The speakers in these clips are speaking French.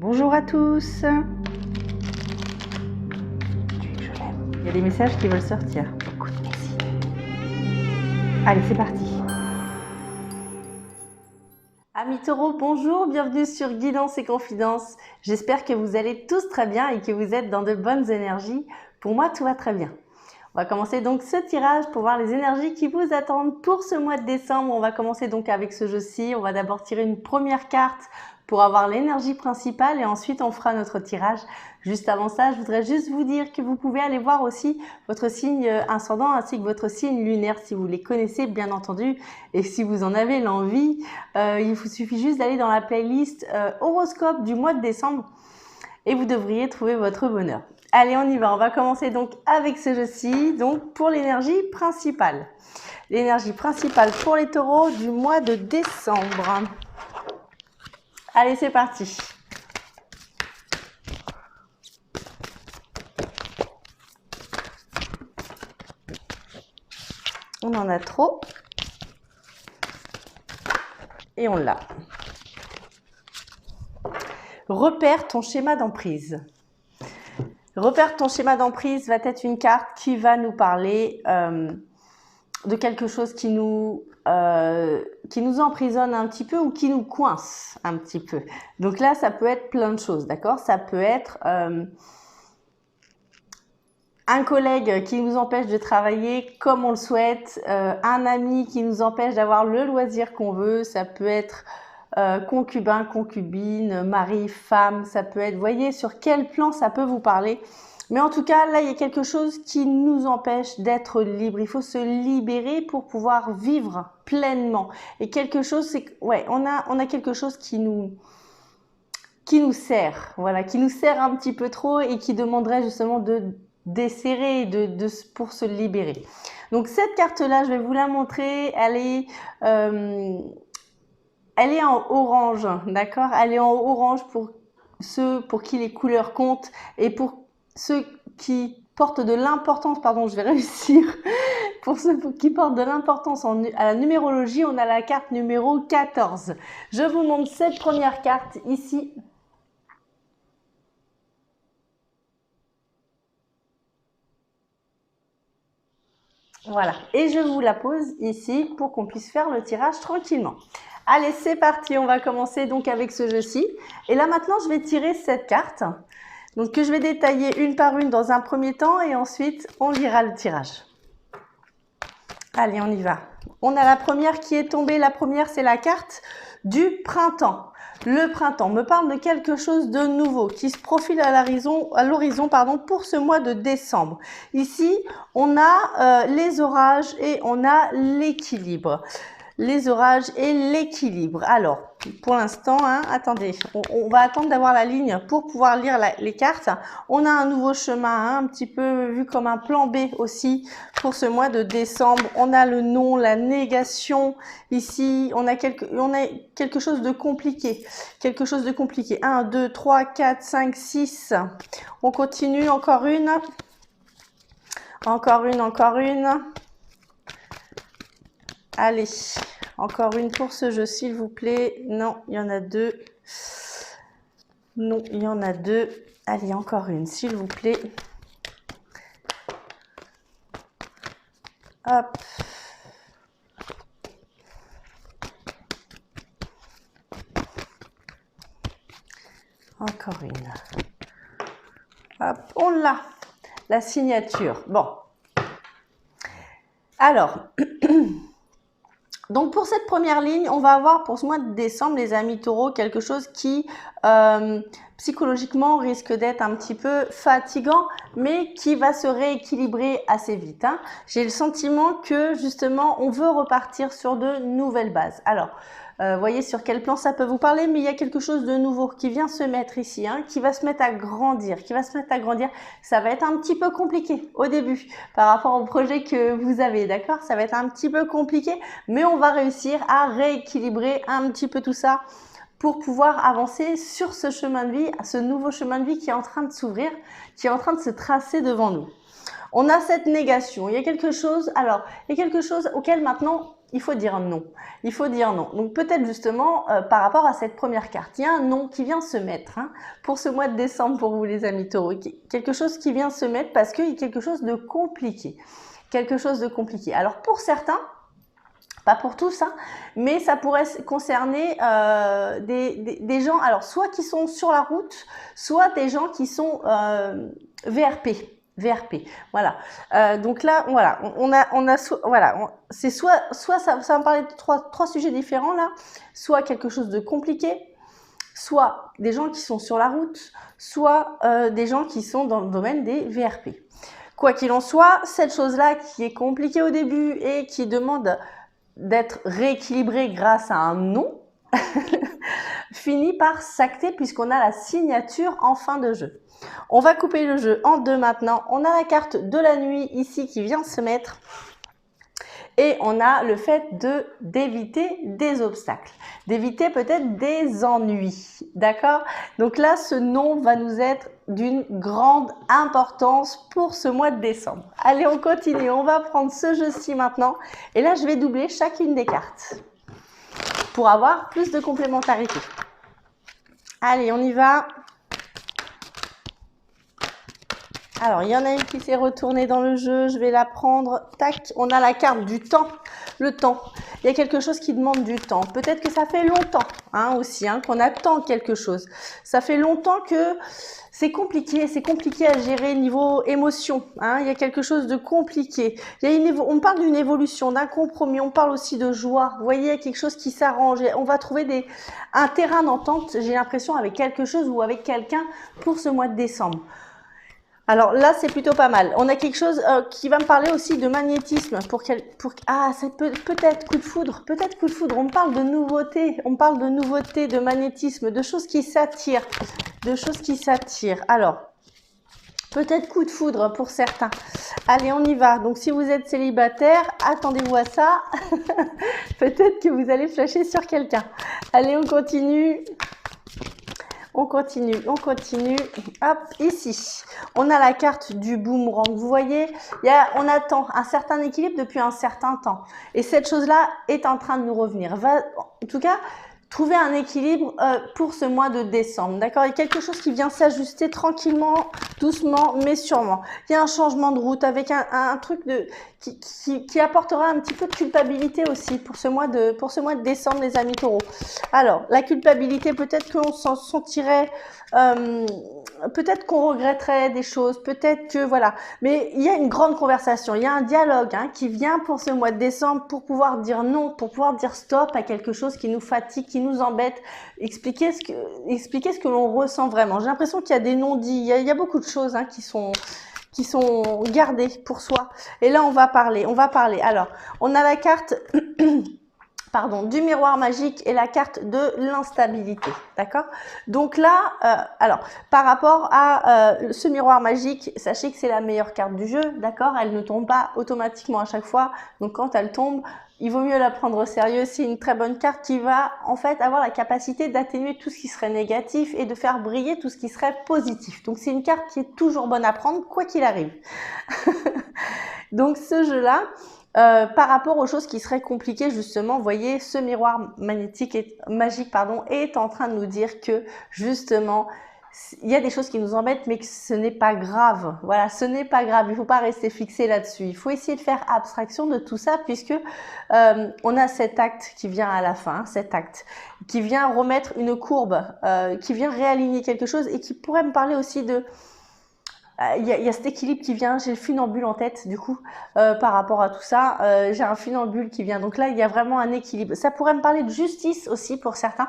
Bonjour à tous. Il y a des messages qui veulent sortir. Écoute, merci. Allez, c'est parti. Amis taureaux, bonjour, bienvenue sur Guidance et Confidence. J'espère que vous allez tous très bien et que vous êtes dans de bonnes énergies. Pour moi, tout va très bien. On va commencer donc ce tirage pour voir les énergies qui vous attendent pour ce mois de décembre. On va commencer donc avec ce jeu-ci. On va d'abord tirer une première carte pour avoir l'énergie principale et ensuite on fera notre tirage. Juste avant ça, je voudrais juste vous dire que vous pouvez aller voir aussi votre signe ascendant ainsi que votre signe lunaire si vous les connaissez bien entendu et si vous en avez l'envie. Il vous suffit juste d'aller dans la playlist horoscope du mois de décembre et vous devriez trouver votre bonheur. Allez, on y va. On va commencer donc avec ce jeu-ci, donc pour l'énergie principale. L'énergie principale pour les taureaux du mois de décembre. Allez, c'est parti. On en a trop. Et on l'a. Repère ton schéma d'emprise. Repère ton schéma d'emprise va être une carte qui va nous parler de quelque chose qui nous emprisonne un petit peu ou qui nous coince un petit peu. Donc là, ça peut être plein de choses, d'accord? Ça peut être un collègue qui nous empêche de travailler comme on le souhaite, un ami qui nous empêche d'avoir le loisir qu'on veut, ça peut être concubin, concubine, mari, femme, ça peut être, voyez sur quel plan ça peut vous parler. Mais en tout cas, là, il y a quelque chose qui nous empêche d'être libre. Il faut se libérer pour pouvoir vivre pleinement. Et quelque chose, c'est que, ouais, on a quelque chose qui nous sert, voilà, qui nous sert un petit peu trop et qui demanderait justement de desserrer pour se libérer. Donc cette carte-là, je vais vous la montrer. Elle est en orange, d'accord? Elle est en orange pour ceux pour qui les couleurs comptent et pour ceux qui portent de l'importance, pardon, je vais réussir. Pour ceux qui portent de l'importance à la numérologie, on a la carte numéro 14. Je vous montre cette première carte ici. Voilà, et je vous la pose ici pour qu'on puisse faire le tirage tranquillement. Allez, c'est parti, on va commencer donc avec ce jeu-ci. Et là maintenant, je vais tirer cette carte, donc que je vais détailler une par une dans un premier temps et ensuite on lira le tirage. Allez, on y va. On a la première qui est tombée. La première, c'est la carte du printemps. Le printemps me parle de quelque chose de nouveau qui se profile à l'horizon pour ce mois de décembre. Ici, on a les orages et on a l'équilibre. Les orages et l'équilibre. Alors, pour l'instant, attendez, on va attendre d'avoir la ligne pour pouvoir lire les cartes. On a un nouveau chemin, un petit peu vu comme un plan B aussi pour ce mois de décembre. On a le non, la négation. Ici, on a quelque chose de compliqué. Quelque chose de compliqué. 1, 2, 3, 4, 5, 6. On continue, encore une. Encore une, encore une. Allez, encore une pour ce jeu, s'il vous plaît. Non, il y en a deux. Non, il y en a deux. Allez, encore une, s'il vous plaît. Hop. Encore une. Hop, on l'a. La signature. Bon. Alors... Donc pour cette première ligne, on va avoir pour ce mois de décembre, les amis taureaux, quelque chose qui psychologiquement risque d'être un petit peu fatigant, mais qui va se rééquilibrer assez vite. J'ai le sentiment que justement, on veut repartir sur de nouvelles bases. Alors, voyez sur quel plan ça peut vous parler, mais il y a quelque chose de nouveau qui vient se mettre ici, qui va se mettre à grandir, Ça va être un petit peu compliqué au début par rapport au projet que vous avez, d'accord? Ça va être un petit peu compliqué, mais on va réussir à rééquilibrer un petit peu tout ça pour pouvoir avancer sur ce chemin de vie, ce nouveau chemin de vie qui est en train de s'ouvrir, qui est en train de se tracer devant nous. On a cette négation. Il y a quelque chose, alors, il y a quelque chose auquel maintenant, il faut dire non. Il faut dire non. Donc peut-être justement, par rapport à cette première carte, il y a un non qui vient se mettre pour ce mois de décembre pour vous les amis taureaux. Quelque chose qui vient se mettre parce qu'il y a quelque chose de compliqué. Quelque chose de compliqué. Alors pour certains, pas pour tous, mais ça pourrait concerner des gens, alors soit qui sont sur la route, soit des gens qui sont VRP. VRP, voilà. Donc là, voilà, voilà, c'est soit ça va me parler de trois sujets différents là, soit quelque chose de compliqué, soit des gens qui sont sur la route, soit des gens qui sont dans le domaine des VRP. Quoi qu'il en soit, cette chose-là qui est compliquée au début et qui demande d'être rééquilibrée grâce à un non, finit par s'acter puisqu'on a la signature en fin de jeu. On va couper le jeu en deux maintenant. On a la carte de la nuit ici qui vient se mettre. Et on a le fait d'éviter des obstacles, d'éviter peut-être des ennuis, d'accord? Donc là, ce non va nous être d'une grande importance pour ce mois de décembre. Allez, on continue, on va prendre ce jeu-ci maintenant. Et là, je vais doubler chacune des cartes pour avoir plus de complémentarité. Allez, on y va. Alors, il y en a une qui s'est retournée dans le jeu, je vais la prendre. Tac, on a la carte du temps, le temps. Il y a quelque chose qui demande du temps. Peut-être que ça fait longtemps aussi qu'on attend quelque chose. Ça fait longtemps que c'est compliqué à gérer niveau émotion. Il y a quelque chose de compliqué. On parle d'une évolution, d'un compromis, on parle aussi de joie. Vous voyez, il y a quelque chose qui s'arrange. On va trouver un terrain d'entente, j'ai l'impression, avec quelque chose ou avec quelqu'un pour ce mois de décembre. Alors là, c'est plutôt pas mal. On a quelque chose qui va me parler aussi de magnétisme. C'est peut-être coup de foudre. Peut-être coup de foudre. On parle de nouveauté. On parle de nouveauté, de magnétisme, de choses qui s'attirent. De choses qui s'attirent. Alors, peut-être coup de foudre pour certains. Allez, on y va. Donc, si vous êtes célibataire, attendez-vous à ça. Peut-être que vous allez flasher sur quelqu'un. Allez, on continue. On continue. Hop, ici, on a la carte du boomerang. Vous voyez, on attend un certain équilibre depuis un certain temps. Et cette chose-là est en train de nous revenir. En tout cas, trouver un équilibre pour ce mois de décembre. D'accord? Il y a quelque chose qui vient s'ajuster tranquillement, doucement, mais sûrement. Il y a un changement de route avec un truc qui apportera un petit peu de culpabilité aussi pour ce mois de décembre, les amis taureaux. Alors, la culpabilité, peut-être qu'on s'en sentirait, peut-être qu'on regretterait des choses, peut-être que voilà. Mais il y a une grande conversation, il y a un dialogue qui vient pour ce mois de décembre pour pouvoir dire non, pour pouvoir dire stop à quelque chose qui nous fatigue, qui nous embête, expliquer ce que l'on ressent vraiment. J'ai l'impression qu'il y a des non-dits, il y a beaucoup de choses qui sont gardées pour soi. Et là, on va parler. Alors, on a la carte du miroir magique et la carte de l'instabilité, d'accord? Donc là, alors, par rapport à ce miroir magique, sachez que c'est la meilleure carte du jeu, d'accord? Elle ne tombe pas automatiquement à chaque fois, donc quand elle tombe, il vaut mieux la prendre au sérieux. C'est une très bonne carte qui va en fait avoir la capacité d'atténuer tout ce qui serait négatif et de faire briller tout ce qui serait positif. Donc c'est une carte qui est toujours bonne à prendre, quoi qu'il arrive. Donc ce jeu-là, par rapport aux choses qui seraient compliquées, justement, vous voyez, ce miroir magique est en train de nous dire que, justement, il y a des choses qui nous embêtent, mais que ce n'est pas grave. Voilà, ce n'est pas grave. Il ne faut pas rester fixé là-dessus. Il faut essayer de faire abstraction de tout ça, puisque on a cet acte qui vient à la fin, cet acte qui vient remettre une courbe, qui vient réaligner quelque chose et qui pourrait me parler aussi de... Il y a cet équilibre qui vient, j'ai le funambule en tête du coup par rapport à tout ça, j'ai un funambule qui vient, donc là il y a vraiment un équilibre. Ça pourrait me parler de justice aussi pour certains,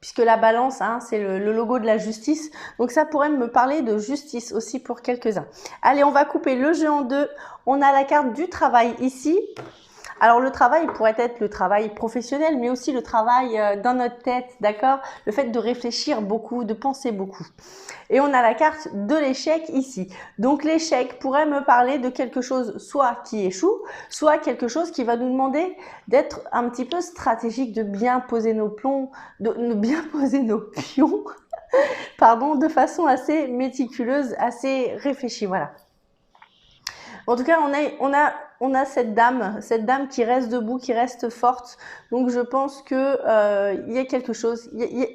puisque la balance c'est le logo de la justice, donc ça pourrait me parler de justice aussi pour quelques-uns. Allez, on va couper le jeu en deux. On a la carte du travail ici. Alors le travail pourrait être le travail professionnel, mais aussi le travail dans notre tête, d'accord? Le fait de réfléchir beaucoup, de penser beaucoup. Et on a la carte de l'échec ici. Donc l'échec pourrait me parler de quelque chose soit qui échoue, soit quelque chose qui va nous demander d'être un petit peu stratégique, de bien poser nos pions, pardon, de façon assez méticuleuse, assez réfléchie, voilà. En tout cas, on a cette dame qui reste debout, qui reste forte. Donc, je pense que il y a quelque chose.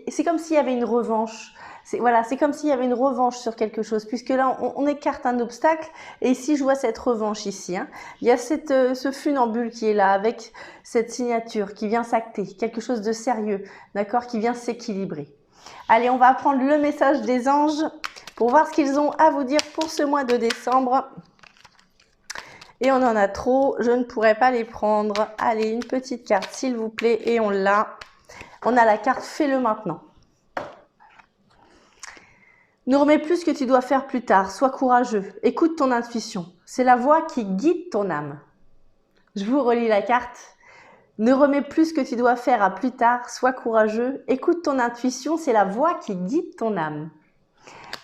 C'est comme s'il y avait une revanche. Voilà, c'est comme s'il y avait une revanche sur quelque chose, puisque là, on écarte un obstacle. Et ici, je vois cette revanche ici. Hein. Il y a ce funambule qui est là, avec cette signature qui vient s'acter, quelque chose de sérieux, d'accord, qui vient s'équilibrer. Allez, on va prendre le message des anges pour voir ce qu'ils ont à vous dire pour ce mois de décembre. Et on en a trop, je ne pourrais pas les prendre. Allez, une petite carte, s'il vous plaît, et on l'a. On a la carte « Fais-le maintenant ». Ne remets plus ce que tu dois faire plus tard. Sois courageux. Écoute ton intuition. C'est la voix qui guide ton âme. Je vous relis la carte. Ne remets plus ce que tu dois faire à plus tard. Sois courageux. Écoute ton intuition. C'est la voix qui guide ton âme.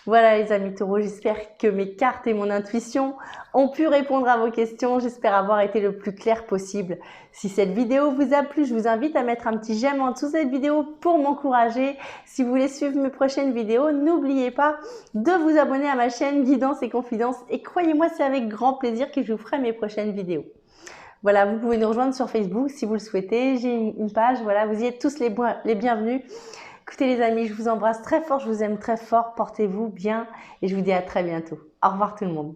Voilà les amis taureaux, j'espère que mes cartes et mon intuition ont pu répondre à vos questions. J'espère avoir été le plus clair possible. Si cette vidéo vous a plu, je vous invite à mettre un petit j'aime en dessous de cette vidéo pour m'encourager. Si vous voulez suivre mes prochaines vidéos, n'oubliez pas de vous abonner à ma chaîne Guidance et Confidence. Et croyez-moi, c'est avec grand plaisir que je vous ferai mes prochaines vidéos. Voilà, vous pouvez nous rejoindre sur Facebook si vous le souhaitez. J'ai une page, voilà, vous y êtes tous les bienvenus. Écoutez les amis, je vous embrasse très fort, je vous aime très fort, portez-vous bien et je vous dis à très bientôt. Au revoir tout le monde.